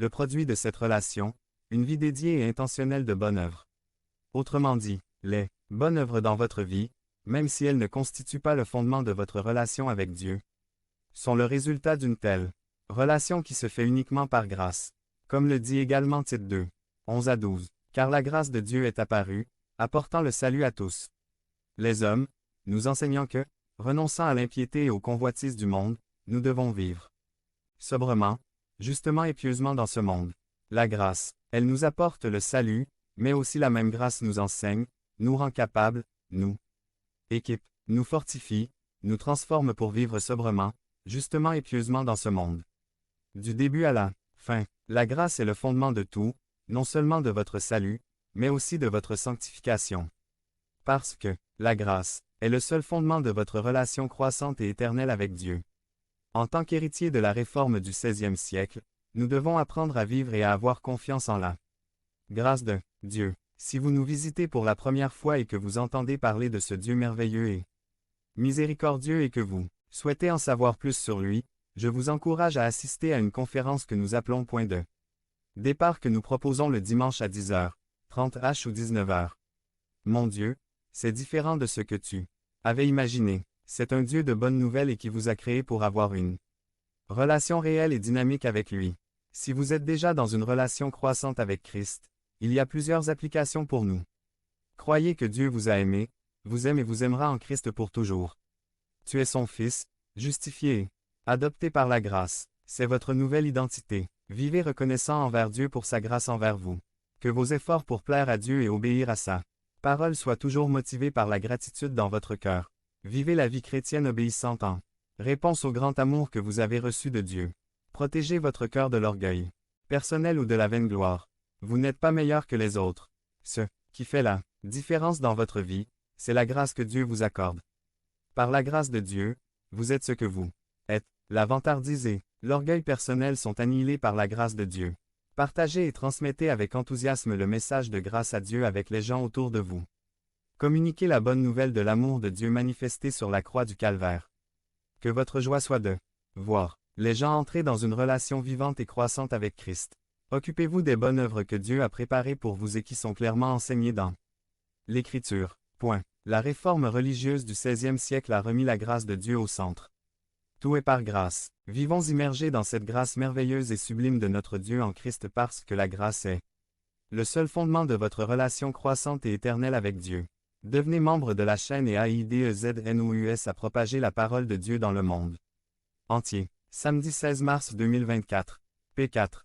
le produit de cette relation, une vie dédiée et intentionnelle de bonne œuvre. Autrement dit, les bonnes œuvres dans votre vie, même si elles ne constituent pas le fondement de votre relation avec Dieu, sont le résultat d'une telle relation qui se fait uniquement par grâce. Comme le dit également Tite 2, 11 à 12, car la grâce de Dieu est apparue, apportant le salut à tous. Les hommes, nous enseignant que, renonçant à l'impiété et aux convoitises du monde, nous devons vivre sobrement, justement et pieusement dans ce monde. La grâce, elle nous apporte le salut, mais aussi la même grâce nous enseigne, nous rend capables, nous équipe, nous fortifie, nous transforme pour vivre sobrement, justement et pieusement dans ce monde. Du début à la fin, la grâce est le fondement de tout, non seulement de votre salut, mais aussi de votre sanctification. Parce que la grâce est le seul fondement de votre relation croissante et éternelle avec Dieu. En tant qu'héritiers de la réforme du XVIe siècle, nous devons apprendre à vivre et à avoir confiance en la grâce de Dieu. Si vous nous visitez pour la première fois et que vous entendez parler de ce Dieu merveilleux et miséricordieux et que vous souhaitez en savoir plus sur lui, je vous encourage à assister à une conférence que nous appelons Point de départ que nous proposons le dimanche à 10h, 30h ou 19h. Mon Dieu, c'est différent de ce que tu avais imaginé. C'est un Dieu de bonnes nouvelles et qui vous a créé pour avoir une relation réelle et dynamique avec lui. Si vous êtes déjà dans une relation croissante avec Christ, il y a plusieurs applications pour nous. Croyez que Dieu vous a aimé, vous aime et vous aimera en Christ pour toujours. Tu es son Fils, justifié et adopté par la grâce. C'est votre nouvelle identité. Vivez reconnaissant envers Dieu pour sa grâce envers vous. Que vos efforts pour plaire à Dieu et obéir à sa parole soient toujours motivés par la gratitude dans votre cœur. Vivez la vie chrétienne obéissante en réponse au grand amour que vous avez reçu de Dieu. Protégez votre cœur de l'orgueil personnel ou de la vaine gloire. Vous n'êtes pas meilleur que les autres. Ce qui fait la différence dans votre vie, c'est la grâce que Dieu vous accorde. Par la grâce de Dieu, vous êtes ce que vous êtes. La vantardise et l'orgueil personnel sont annihilés par la grâce de Dieu. Partagez et transmettez avec enthousiasme le message de grâce à Dieu avec les gens autour de vous. Communiquez la bonne nouvelle de l'amour de Dieu manifesté sur la croix du Calvaire. Que votre joie soit de voir les gens entrer dans une relation vivante et croissante avec Christ. Occupez-vous des bonnes œuvres que Dieu a préparées pour vous et qui sont clairement enseignées dans l'Écriture. Point. La réforme religieuse du XVIe siècle a remis la grâce de Dieu au centre. Tout est par grâce. Vivons immergés dans cette grâce merveilleuse et sublime de notre Dieu en Christ parce que la grâce est le seul fondement de votre relation croissante et éternelle avec Dieu. Devenez membre de la chaîne et AIDEZNOUS à propager la parole de Dieu dans le monde entier. Samedi 16 mars 2024. P4.